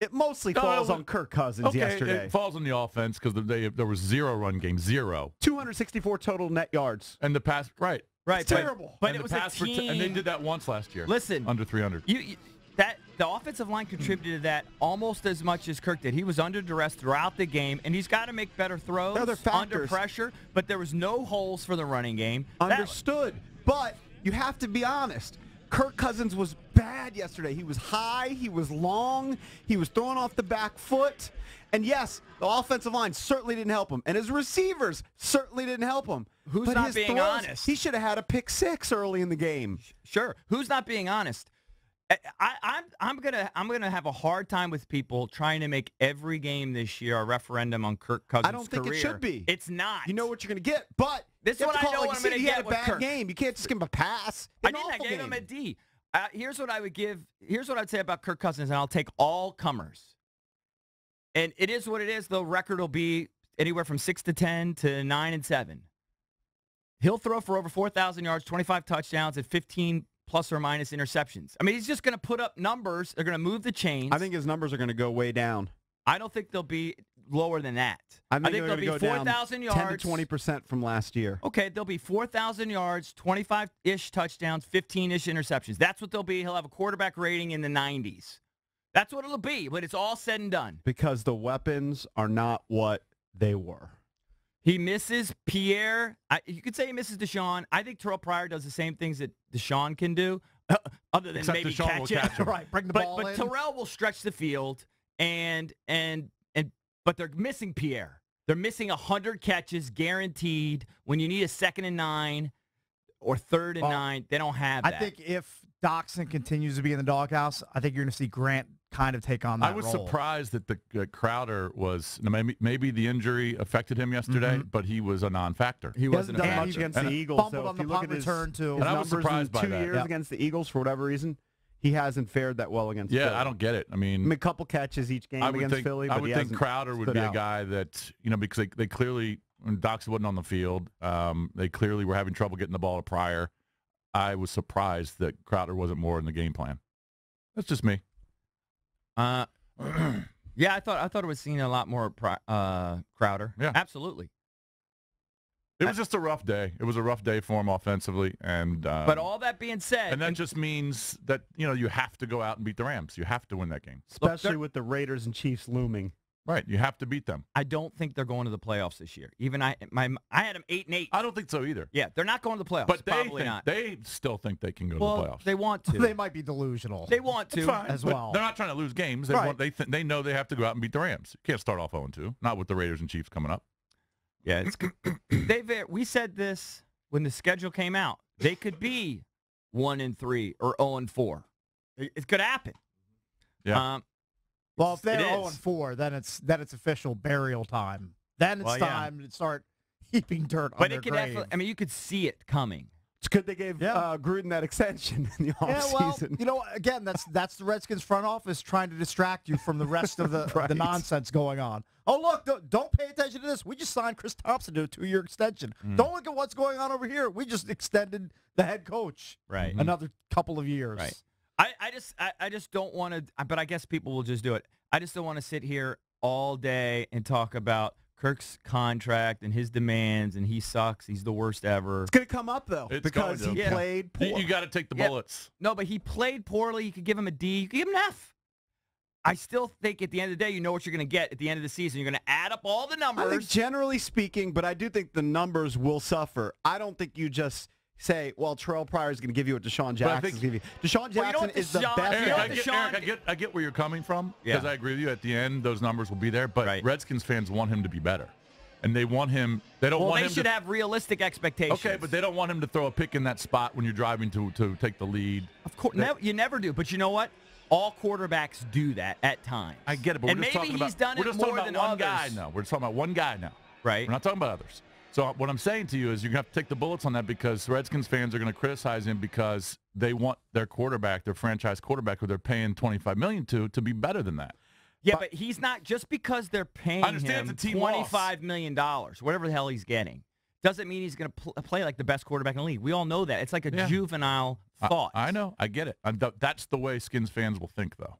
It mostly falls on Kirk Cousins yesterday. It falls on the offense because there was 0 run game, 0. 264 total net yards. And the pass, right. It's terrible. But it was a team. And they did that once last year. Listen. Under 300. The offensive line contributed to that almost as much as Kirk did. He was under duress throughout the game, and he's got to make better throws under pressure, but there was no holes for the running game. Understood. But you have to be honest. Kirk Cousins was bad yesterday. He was high. He was long. He was throwing off the back foot. And, yes, the offensive line certainly didn't help him. And his receivers certainly didn't help him. Who's not being honest? He should have had a pick 6 early in the game. Sure. Who's not being honest? I'm gonna have a hard time with people trying to make every game this year a referendum on Kirk Cousins' I don't think career. It should be. It's not. You know what you're going to get, but this is what I know what I'm going to get. He had a bad Kirk. game. You can't just give him a pass. I gave him a D. Here's what I would give. Here's what I'd say about Kirk Cousins, and I'll take all comers. And it is what it is. The record will be anywhere from 6-10 to 9-7. He'll throw for over 4,000 yards, 25 touchdowns, and 15 plus or minus interceptions. I mean, he's just going to put up numbers. They're going to move the chains. I think his numbers are going to go way down. I don't think they'll be lower than that. I think they'll be 4,000 yards. 10 to 20% from last year. Okay, they'll be 4,000 yards, 25-ish touchdowns, 15-ish interceptions. That's what they'll be. He'll have a quarterback rating in the 90s. That's what it'll be when it's all said and done. Because the weapons are not what they were. He misses Pierre. You could say he misses Deshaun. I think Terrell Pryor does the same things that Deshaun can do, other than Except maybe Deshaun will catch it. Right, bring the ball in. But Terrell will stretch the field, but they're missing Pierre. They're missing 100 catches guaranteed. When you need a 2nd and 9 or 3rd and 9, they don't have that. I think if Doxson continues to be in the doghouse, I think you're going to see Grant kind of take on that I was role. surprised that Crowder was maybe the injury affected him yesterday, but he was a non-factor. He wasn't done much against the Eagles. Fumbled on the punt return too. And I was surprised by that. 2 years against the Eagles for whatever reason. He hasn't fared that well against Philly. I don't get it. I mean, a couple catches each game against Philly. But I would think Crowder would be a guy that, because they clearly, when Doxson wasn't on the field, they clearly were having trouble getting the ball to Pryor. I was surprised that Crowder wasn't more in the game plan. That's just me. Yeah, I thought it was seeing a lot more Crowder. Yeah, absolutely. It was just a rough day. It was a rough day for him offensively, and but all that being said, and that just means that you have to go out and beat the Rams. You have to win that game, especially with the Raiders and Chiefs looming. Right, you have to beat them. I don't think they're going to the playoffs this year. Even I had them 8-8. I don't think so either. Yeah, they're not going to the playoffs. But probably not. They still think they can go to the playoffs. They want to. They might be delusional. They want to as well. They're not trying to lose games. They know they have to go out and beat the Rams. You can't start off 0-2. Not with the Raiders and Chiefs coming up. Yeah, we said this when the schedule came out. They could be 1-3 or 0-4. It could happen. Yeah. Well, if they're 0-4, then it's official burial time. Then it's time to start heaping dirt on their grave. I mean, you could see it coming. It's good they gave Gruden that extension in the offseason. Yeah, well, again, that's the Redskins front office trying to distract you from the rest of the, the nonsense going on. Oh, look, don't pay attention to this. We just signed Chris Thompson to a 2-year extension. Don't look at what's going on over here. We just extended the head coach another couple of years. Right. I just don't want to, but I guess people will just do it. I just don't want to sit here all day and talk about Kirk's contract and his demands, and he sucks. He's the worst ever. It's going to come up, though, because he played poor. You got to take the bullets. No, but he played poorly. You could give him a D. You could give him an F. I still think at the end of the day, you know what you're going to get at the end of the season. You're going to add up all the numbers. I think generally speaking, but I do think the numbers will suffer. I don't think you just say, well, Terrell Pryor is going to give you what Deshaun Jackson is going to give you. Deshaun Jackson is the best. Eric, I get where you're coming from, because I agree with you. At the end, those numbers will be there, but Redskins fans want him to be better. And they want him. They don't want him. They should have realistic expectations. Okay, but they don't want him to throw a pick in that spot when you're driving to take the lead. Of course, you never do. But you know what? All quarterbacks do that at times. I get it, but we're just talking about one guy now. We're talking about one guy now. Right. We're not talking about others. So what I'm saying to you is you're going to have to take the bullets on that, because Redskins fans are going to criticize him because they want their quarterback, their franchise quarterback, who they're paying $25 million to be better than that. Yeah, but he's not, just because they're paying him $25 million, whatever the hell he's getting, doesn't mean he's going to play like the best quarterback in the league. We all know that. It's like a juvenile thought. I know. I get it. That's the way Skins fans will think, though.